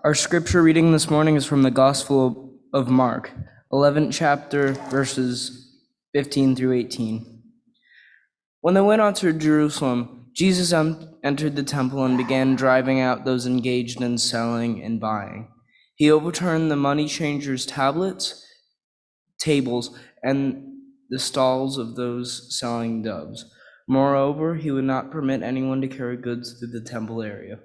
Our scripture reading this morning is from the Gospel of Mark, 11th chapter, verses 15 through 18. When they went on to Jerusalem, Jesus entered the temple and began driving out those engaged in selling and buying. He overturned the money changers' tables, and the stalls of those selling doves. Moreover, he would not permit anyone to carry goods through the temple area.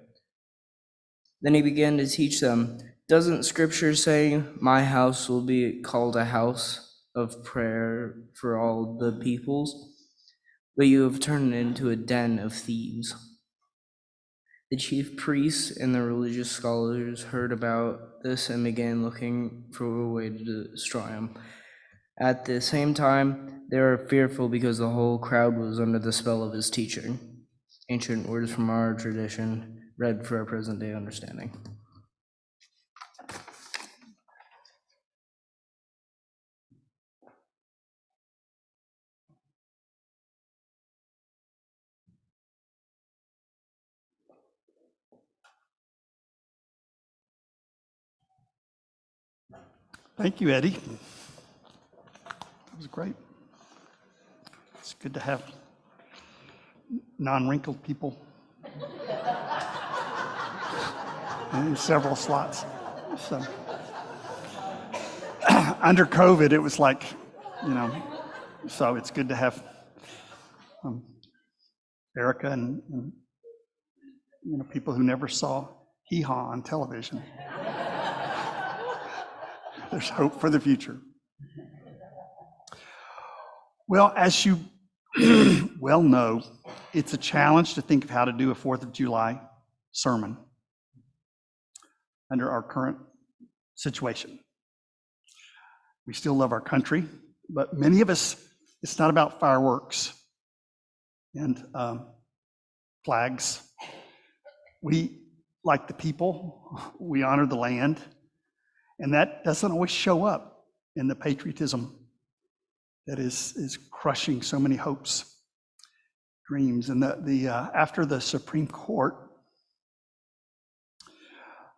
Then he began to teach them, "Doesn't Scripture say, 'My house will be called a house of prayer for all the peoples'? But you have turned it into a den of thieves." The chief priests and the religious scholars heard about this and began looking for a way to destroy him. At the same time, they were fearful because the whole crowd was under the spell of his teaching. Ancient words from our tradition, read for our present day understanding. Thank you, Eddie. That was great. It's good to have non-wrinkled people in several slots. So, under COVID, it was like, so it's good to have Erica and people who never saw Hee Haw on television. There's hope for the future. Well, as you well know, it's a challenge to think of how to do a 4th of July sermon under our current situation. We still love our country, but many of us, it's not about fireworks and flags. We, like the people, we honor the land. And that doesn't always show up in the patriotism that is crushing so many hopes, dreams. And after the Supreme Court,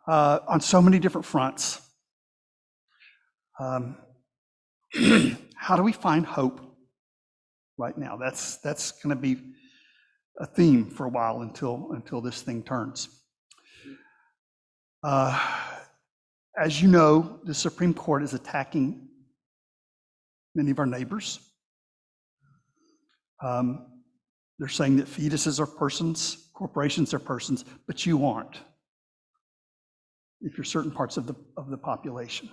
on so many different fronts, how do we find hope right now? That's going to be a theme for a while until this thing turns. As you know, the Supreme Court is attacking many of our neighbors. They're saying that fetuses are persons, corporations are persons, but you aren't, if you're certain parts of the population.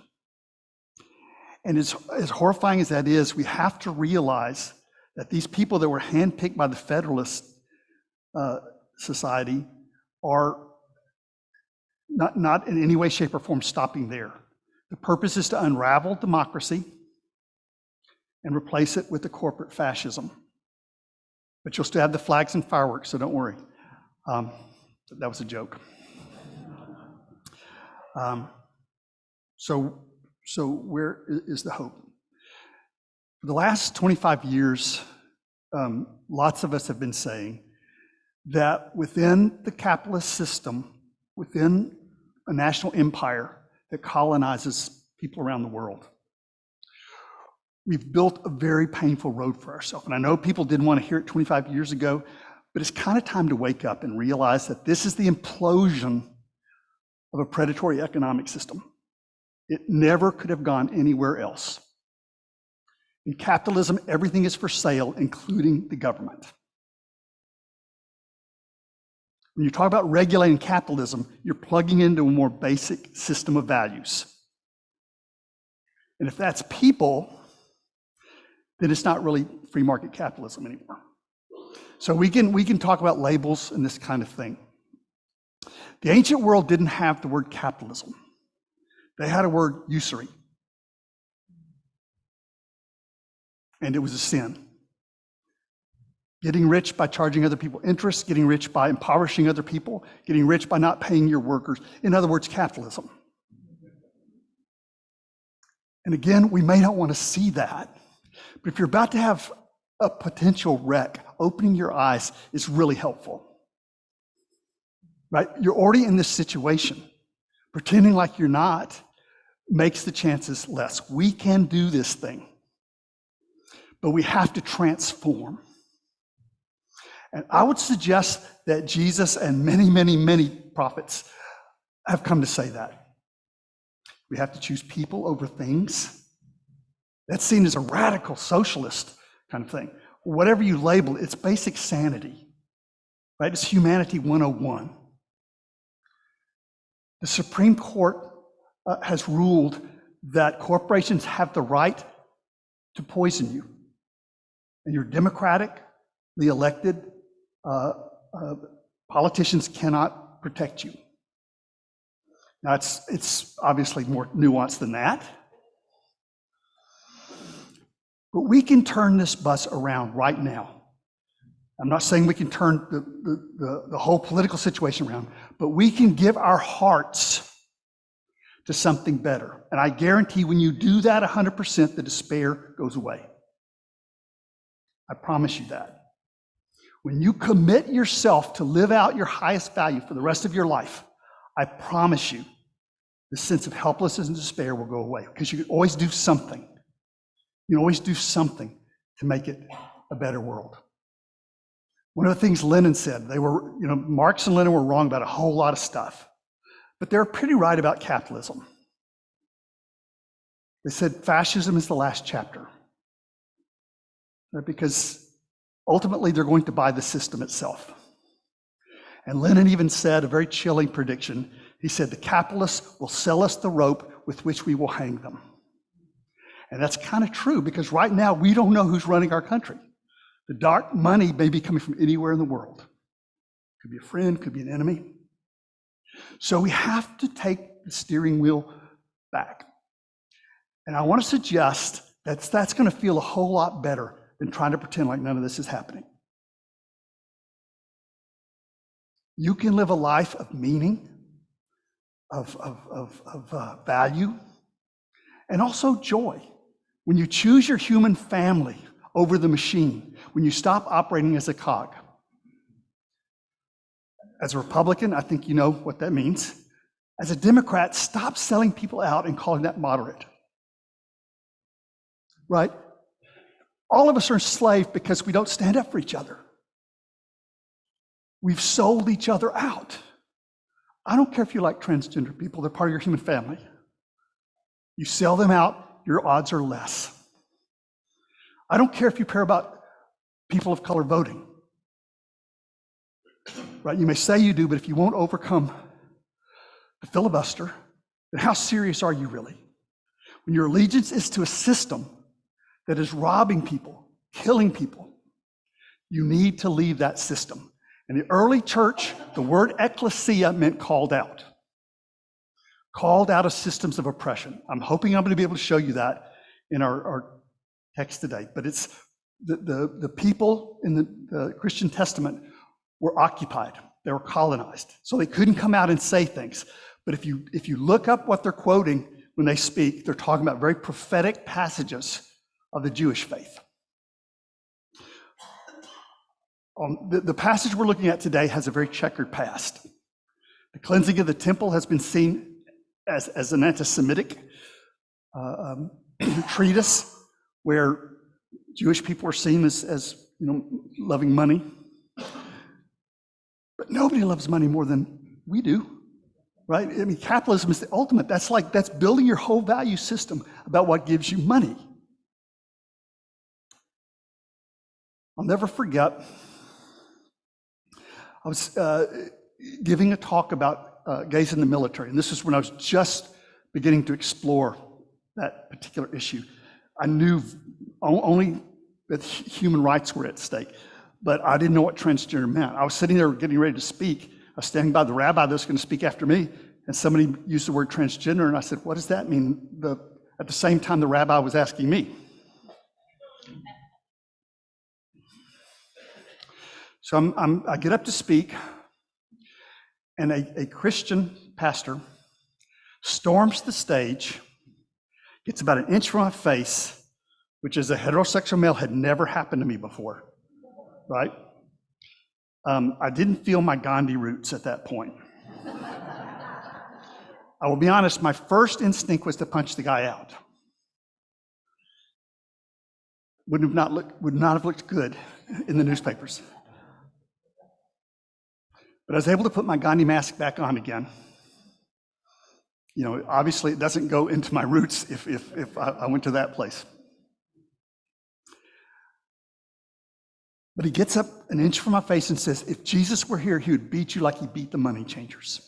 And as horrifying as that is, we have to realize that these people that were handpicked by the Federalist Society are not in any way, shape, or form stopping there. The purpose is to unravel democracy and replace it with the corporate fascism. But you'll still have the flags and fireworks, so don't worry. That was a joke. So where is the hope? For the last 25 years, lots of us have been saying that within the capitalist system, within a national empire that colonizes people around the world, we've built a very painful road for ourselves. And I know people didn't want to hear it 25 years ago, but it's kind of time to wake up and realize that this is the implosion of a predatory economic system. It never could have gone anywhere else. In capitalism, everything is for sale, including the government. When you talk about regulating capitalism, you're plugging into a more basic system of values. And if that's people, then it's not really free market capitalism anymore. So we can talk about labels and this kind of thing. The ancient world didn't have the word capitalism. They had a word usury. And it was a sin. Getting rich by charging other people interest, getting rich by impoverishing other people, getting rich by not paying your workers. In other words, capitalism. And again, we may not want to see that, but if you're about to have a potential wreck, opening your eyes is really helpful. Right? You're already in this situation, Pretending like you're not makes the chances less. We can do this thing, but we have to transform. And I would suggest that Jesus and many, many, many prophets have come to say that. We have to choose people over things. That's seen as a radical socialist kind of thing. Whatever you label, it's basic sanity, right? It's humanity 101. The Supreme Court has ruled that corporations have the right to poison you. And you're democratically elected, politicians cannot protect you. Now, it's obviously more nuanced than that. But we can turn this bus around right now. I'm not saying we can turn the whole political situation around, but we can give our hearts to something better. And I guarantee when you do that 100%, the despair goes away. I promise you that. When you commit yourself to live out your highest value for the rest of your life, I promise you, the sense of helplessness and despair will go away, because you can always do something. You can always do something to make it a better world. One of the things Lenin said, Marx and Lenin were wrong about a whole lot of stuff, but they're pretty right about capitalism. They said fascism is the last chapter, because ultimately they're going to buy the system itself. And Lenin even said a very chilling prediction. He said, the capitalists will sell us the rope with which we will hang them. And that's kind of true, because right now we don't know who's running our country. The dark money may be coming from anywhere in the world. Could be a friend, could be an enemy. So we have to take the steering wheel back. And I want to suggest that that's going to feel a whole lot better than trying to pretend like none of this is happening. You can live a life of meaning, of value, and also joy. When you choose your human family over the machine, when you stop operating as a cog. As a Republican, I think you know what that means. As a Democrat, stop selling people out and calling that moderate. Right? All of us are enslaved because we don't stand up for each other. We've sold each other out. I don't care if you like transgender people, they're part of your human family. You sell them out, your odds are less. I don't care if you care about people of color voting. Right? You may say you do, but if you won't overcome the filibuster, then how serious are you really? When your allegiance is to a system that is robbing people, killing people, you need to leave that system. In the early church, the word ecclesia meant called out. Called out of systems of oppression. I'm hoping I'm going to be able to show you that in our text today. But it's the people in the Christian Testament were occupied. They were colonized. So they couldn't come out and say things. But if you look up what they're quoting when they speak, they're talking about very prophetic passages of the Jewish faith. The passage we're looking at today has a very checkered past. The cleansing of the temple has been seen as an anti-Semitic treatise where Jewish people are seen as loving money. But nobody loves money more than we do, right? I mean, capitalism is the ultimate. That's building your whole value system about what gives you money. I'll never forget, I was giving a talk about gays in the military, and this is when I was just beginning to explore that particular issue. I knew only that human rights were at stake, but I didn't know what transgender meant. I was sitting there getting ready to speak. I was standing by the rabbi that was going to speak after me, and somebody used the word transgender, and I said, what does that mean? At the same time, the rabbi was asking me. So I get up to speak, and a Christian pastor storms the stage, gets about an inch from my face, which as a heterosexual male had never happened to me before, right? I didn't feel my Gandhi roots at that point. I will be honest, my first instinct was to punch the guy out. Would not have looked good in the newspapers. But I was able to put my Gandhi mask back on again. Obviously it doesn't go into my roots if I went to that place. But he gets up an inch from my face and says, if Jesus were here, he would beat you like he beat the money changers.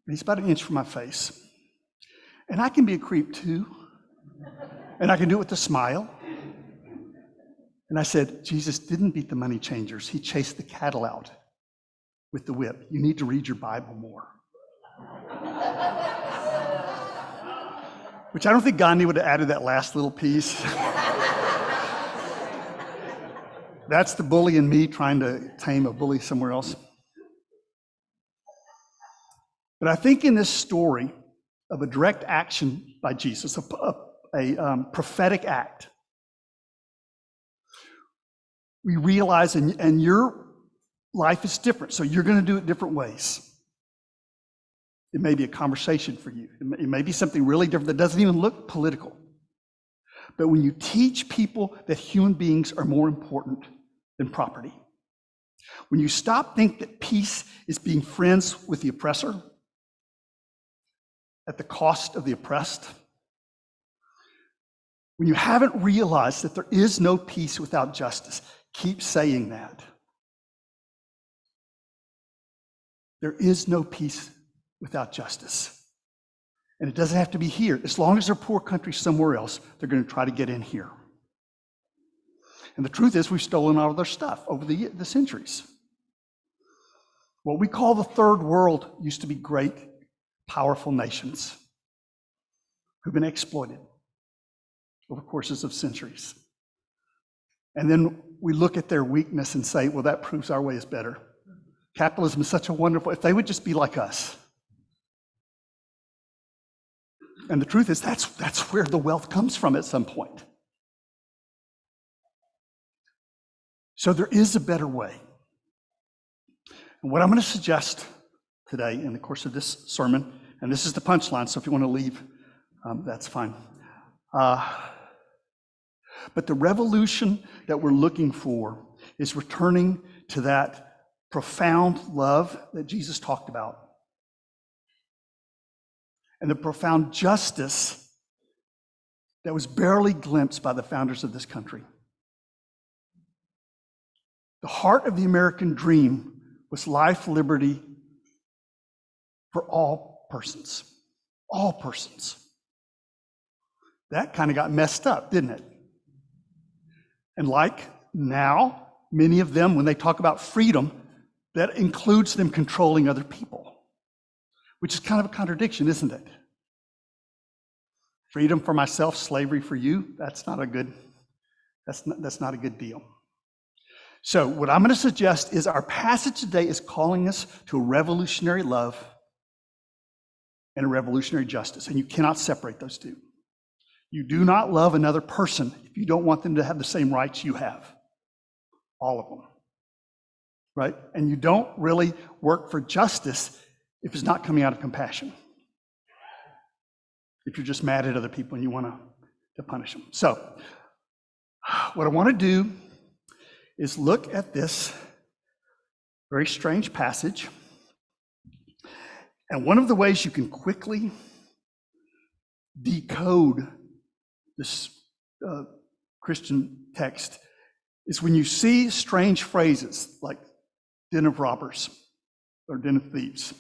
And he's about an inch from my face. And I can be a creep too. And I can do it with a smile. And I said, Jesus didn't beat the money changers. He chased the cattle out with the whip. You need to read your Bible more. Which I don't think Gandhi would have added that last little piece. That's the bully in me trying to tame a bully somewhere else. But I think in this story of a direct action by Jesus, a prophetic act, we realize, and your life is different, so you're going to do it different ways. It may be a conversation for you. It may be something really different that doesn't even look political. But when you teach people that human beings are more important than property, when you stop thinking that peace is being friends with the oppressor at the cost of the oppressed, when you haven't realized that there is no peace without justice, keep saying that. There is no peace without justice. And it doesn't have to be here. As long as they're poor countries somewhere else, they're going to try to get in here. And the truth is, we've stolen all of their stuff over the centuries. What we call the third world used to be great, powerful nations who've been exploited over courses of centuries. And then we look at their weakness and say, well, that proves our way is better. Capitalism is such a wonderful, if they would just be like us. And the truth is, that's where the wealth comes from at some point. So there is a better way. And what I'm going to suggest today in the course of this sermon, and this is the punchline, so if you want to leave, that's fine. But the revolution that we're looking for is returning to that profound love that Jesus talked about, and the profound justice that was barely glimpsed by the founders of this country. The heart of the American dream was life, liberty for all persons. All persons. That kind of got messed up, didn't it? And like now, many of them, when they talk about freedom, that includes them controlling other people, which is kind of a contradiction, isn't it? Freedom for myself, slavery for you, that's not a good deal. So what I'm going to suggest is our passage today is calling us to a revolutionary love and a revolutionary justice, and you cannot separate those two. You do not love another person if you don't want them to have the same rights you have. All of them. Right? And you don't really work for justice if it's not coming out of compassion. If you're just mad at other people and you want to punish them. So, what I want to do is look at this very strange passage. And one of the ways you can quickly decode this Christian text is when you see strange phrases like den of robbers or den of thieves,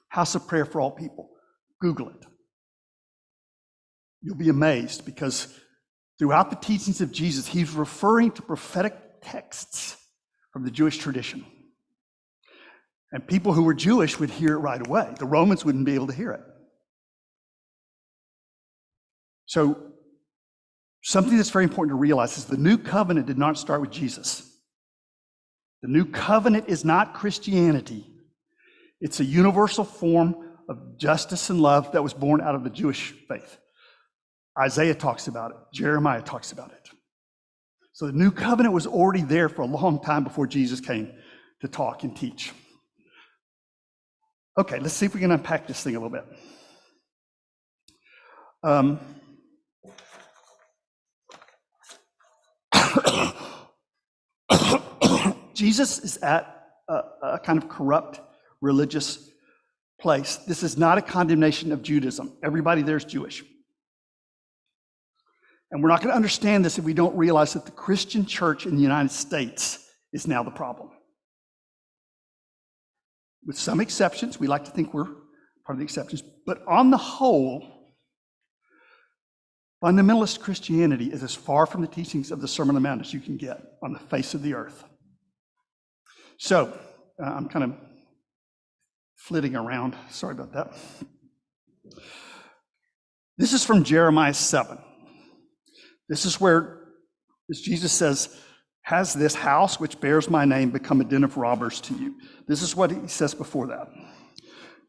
house of prayer for all people. Google it. You'll be amazed because throughout the teachings of Jesus, he's referring to prophetic texts from the Jewish tradition. And people who were Jewish would hear it right away. The Romans wouldn't be able to hear it. So, something that's very important to realize is the new covenant did not start with Jesus. The new covenant is not Christianity. It's a universal form of justice and love that was born out of the Jewish faith. Isaiah talks about it. Jeremiah talks about it. So the new covenant was already there for a long time before Jesus came to talk and teach. Okay, let's see if we can unpack this thing a little bit. Um, Jesus is at a kind of corrupt religious place. This is not a condemnation of Judaism. Everybody there is Jewish. And we're not going to understand this if we don't realize that the Christian church in the United States is now the problem. With some exceptions, we like to think we're part of the exceptions, but on the whole, fundamentalist Christianity is as far from the teachings of the Sermon on the Mount as you can get on the face of the earth. So, I'm kind of flitting around. Sorry about that. This is from Jeremiah 7. This is where, as Jesus says, has this house which bears my name become a den of robbers to you? This is what he says before that.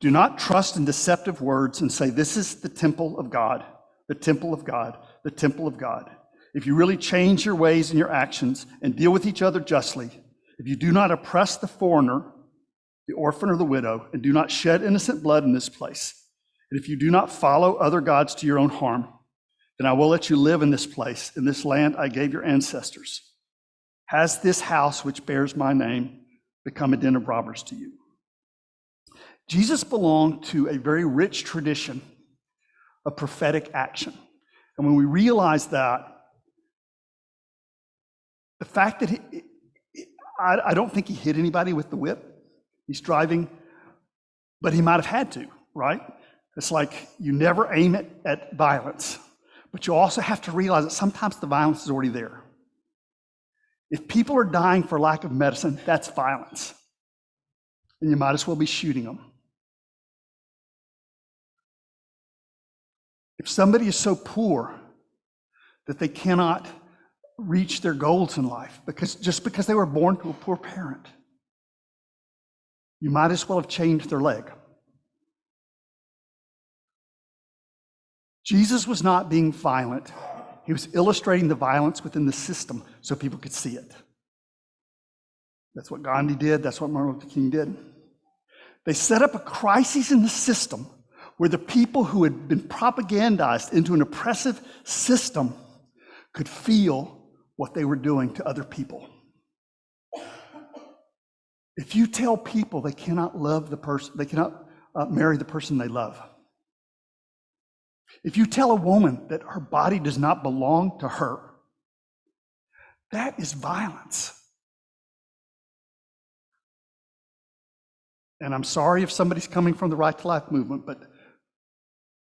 Do not trust in deceptive words and say, this is the temple of God, the temple of God, the temple of God. If you really change your ways and your actions and deal with each other justly, if you do not oppress the foreigner, the orphan or the widow, and do not shed innocent blood in this place, and if you do not follow other gods to your own harm, then I will let you live in this place, in this land I gave your ancestors. Has this house which bears my name become a den of robbers to you? Jesus belonged to a very rich tradition of prophetic action. And when we realize that, the fact that I don't think he hit anybody with the whip. He's driving, but he might have had to, right? It's like you never aim it at violence, but you also have to realize that sometimes the violence is already there. If people are dying for lack of medicine, that's violence. And you might as well be shooting them. If somebody is so poor that they cannot reach their goals in life just because they were born to a poor parent, you might as well have changed their leg. Jesus was not being violent. He was illustrating the violence within the system so people could see it. That's what Gandhi did. That's what Martin Luther King did. They set up a crisis in the system where the people who had been propagandized into an oppressive system could feel what they were doing to other people. If you tell people they cannot love the person, they cannot marry the person they love. If you tell a woman that her body does not belong to her, that is violence. And I'm sorry if somebody's coming from the Right to Life movement, but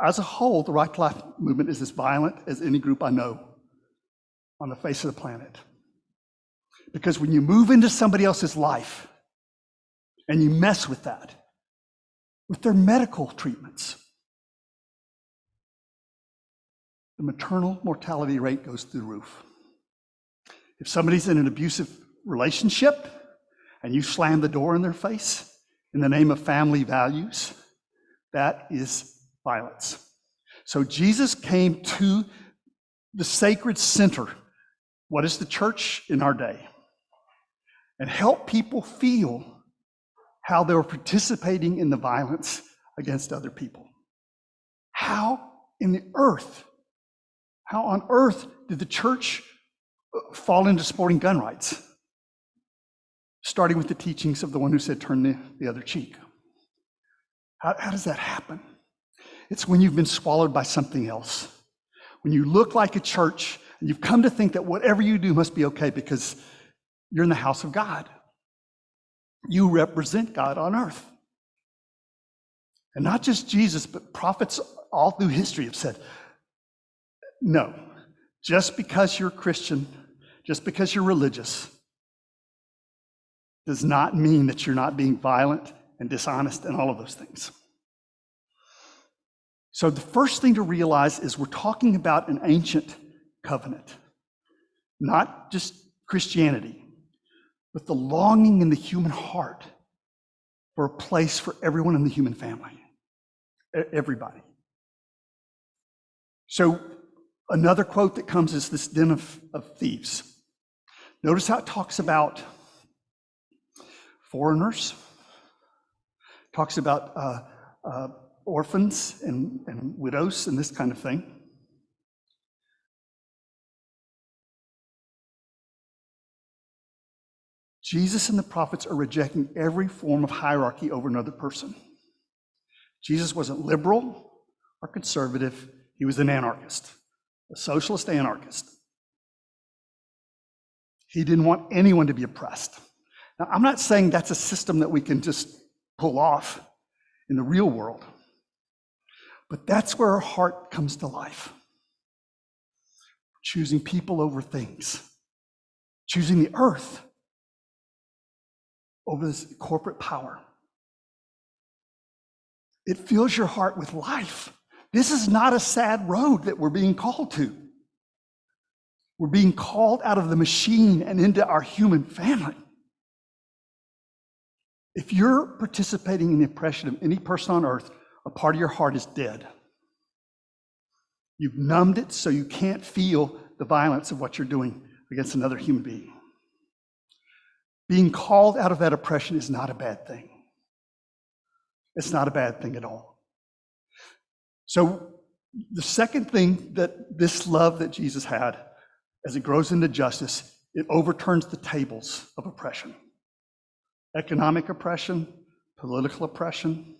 as a whole, the Right to Life movement is as violent as any group I know on the face of the planet. Because when you move into somebody else's life and you mess with that, with their medical treatments, the maternal mortality rate goes through the roof. If somebody's in an abusive relationship and you slam the door in their face in the name of family values, that is violence. So Jesus came to the sacred center. What is the church in our day? And help people feel how they were participating in the violence against other people. How on earth did the church fall into supporting gun rights? Starting with the teachings of the one who said, turn the other cheek. How does that happen? It's when you've been swallowed by something else. When you look like a church and you've come to think that whatever you do must be okay because you're in the house of God. You represent God on earth. And not just Jesus, but prophets all through history have said, no, just because you're a Christian, just because you're religious, does not mean that you're not being violent and dishonest and all of those things. So the first thing to realize is we're talking about an ancient covenant, not just Christianity, but the longing in the human heart for a place for everyone in the human family, everybody. So another quote that comes is this den of thieves. Notice how it talks about foreigners, talks about orphans and widows and this kind of thing. Jesus and the prophets are rejecting every form of hierarchy over another person. Jesus wasn't liberal or conservative. He was an anarchist, a socialist anarchist. He didn't want anyone to be oppressed. Now, I'm not saying that's a system that we can just pull off in the real world, but that's where our heart comes to life. Choosing people over things, choosing the earth over this corporate power. It fills your heart with life. This is not a sad road that we're being called to. We're being called out of the machine and into our human family. If you're participating in the oppression of any person on earth, a part of your heart is dead. You've numbed it so you can't feel the violence of what you're doing against another human being. Being called out of that oppression is not a bad thing. It's not a bad thing at all. So the second thing that this love that Jesus had, as it grows into justice, it overturns the tables of oppression. Economic oppression, political oppression,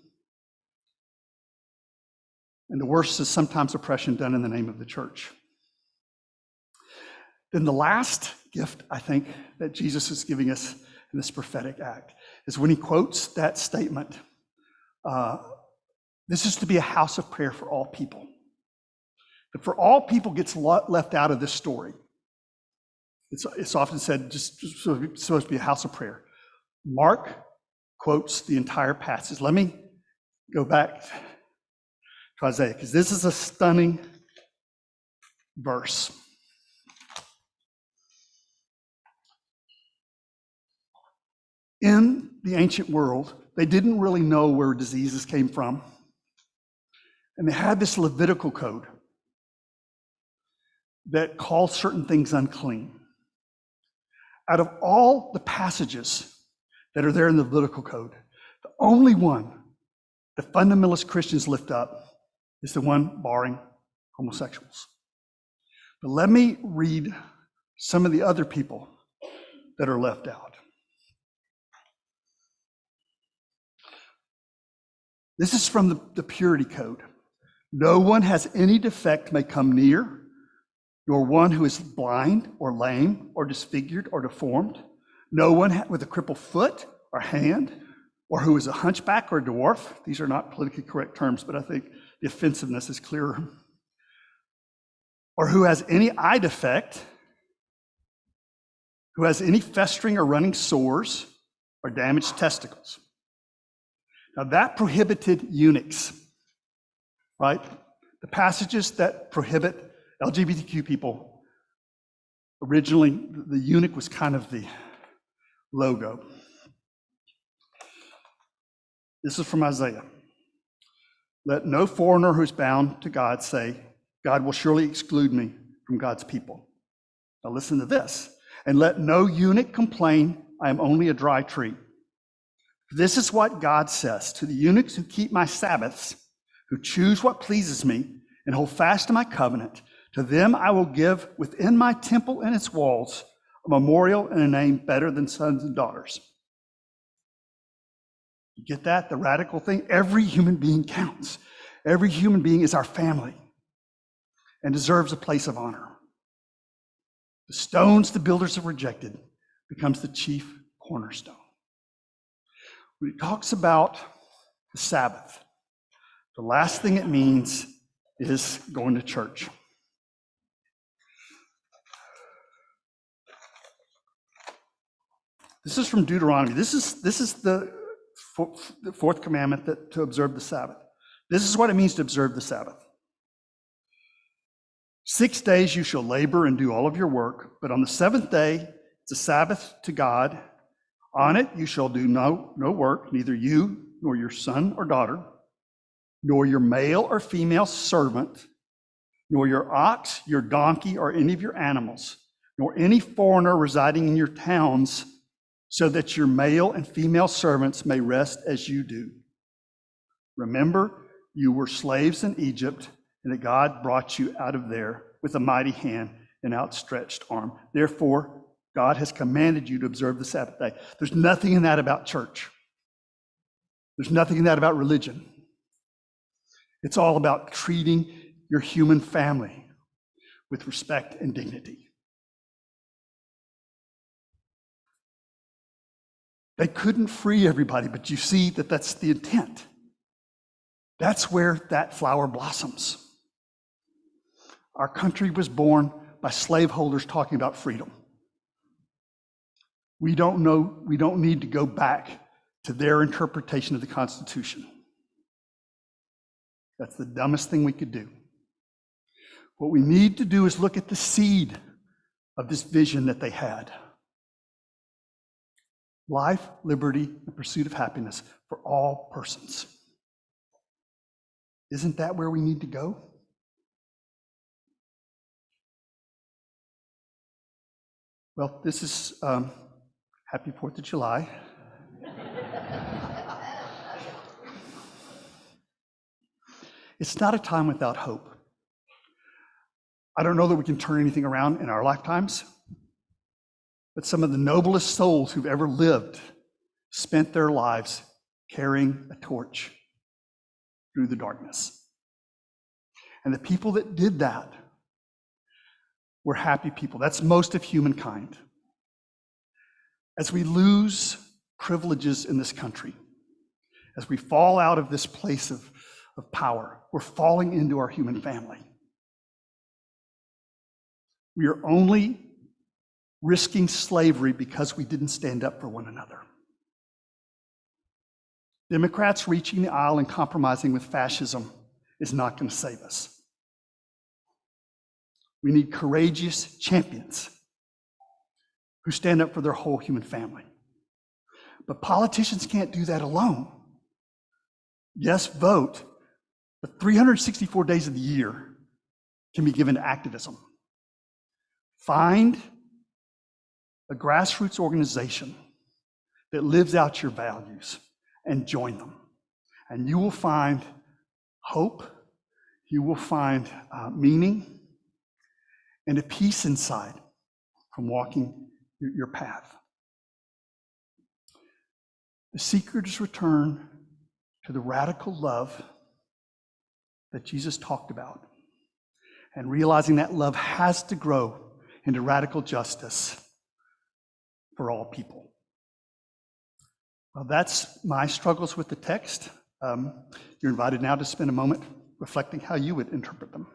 and the worst is sometimes oppression done in the name of the church. Then the last gift, I think, that Jesus is giving us in this prophetic act is when he quotes that statement, this is to be a house of prayer for all people. But for all people gets left out of this story. It's often said just supposed to be a house of prayer. Mark quotes the entire passage. Let me go back to Isaiah, because this is a stunning verse. In the ancient world, they didn't really know where diseases came from. And they had this Levitical code that called certain things unclean. Out of all the passages that are there in the Levitical code, the only one the fundamentalist Christians lift up is the one barring homosexuals. But let me read some of the other people that are left out. This is from the purity code. No one has any defect may come near, nor one who is blind or lame or disfigured or deformed. No one with a crippled foot or hand, or who is a hunchback or a dwarf. These are not politically correct terms, but I think the offensiveness is clearer. Or who has any eye defect, who has any festering or running sores or damaged testicles. Now that prohibited eunuchs, right? The passages that prohibit LGBTQ people, originally the eunuch was kind of the logo. This is from Isaiah. Let no foreigner who's bound to God say, God will surely exclude me from God's people. Now listen to this. And let no eunuch complain, I am only a dry tree. This is what God says to the eunuchs who keep my Sabbaths, who choose what pleases me and hold fast to my covenant. To them I will give within my temple and its walls a memorial and a name better than sons and daughters. You get that? The radical thing? Every human being counts. Every human being is our family and deserves a place of honor. The stones the builders have rejected becomes the chief cornerstone. When it talks about the Sabbath, the last thing it means is going to church. This is from Deuteronomy. This is the fourth commandment to observe the Sabbath. This is what it means to observe the Sabbath. 6 days you shall labor and do all of your work, but on the seventh day, it's a Sabbath to God. On it you shall do no work, neither you nor your son or daughter, nor your male or female servant, nor your ox, your donkey, or any of your animals, nor any foreigner residing in your towns, so that your male and female servants may rest as you do. Remember, you were slaves in Egypt, and that God brought you out of there with a mighty hand and outstretched arm. Therefore, God has commanded you to observe the Sabbath day. There's nothing in that about church. There's nothing in that about religion. It's all about treating your human family with respect and dignity. They couldn't free everybody, but you see that that's the intent. That's where that flower blossoms. Our country was born by slaveholders talking about freedom. We don't need to go back to their interpretation of the Constitution. That's the dumbest thing we could do. What we need to do is look at the seed of this vision that they had. Life, liberty, and pursuit of happiness for all persons. Isn't that where we need to go? Well, this is Happy 4th of July. It's not a time without hope. I don't know that we can turn anything around in our lifetimes, but some of the noblest souls who've ever lived spent their lives carrying a torch through the darkness. And the people that did that were happy people. That's most of humankind. As we lose privileges in this country, as we fall out of this place of power, we're falling into our human family. We are only risking slavery because we didn't stand up for one another. Democrats reaching the aisle and compromising with fascism is not going to save us. We need courageous champions who stand up for their whole human family. But politicians can't do that alone. Yes, vote, but 364 days of the year can be given to activism. Find a grassroots organization that lives out your values and join them. And you will find hope, you will find meaning, and a peace inside from walking your path. The secret is return to the radical love that Jesus talked about, and realizing that love has to grow into radical justice for all people. Well, that's my struggles with the text. You're invited now to spend a moment reflecting how you would interpret them.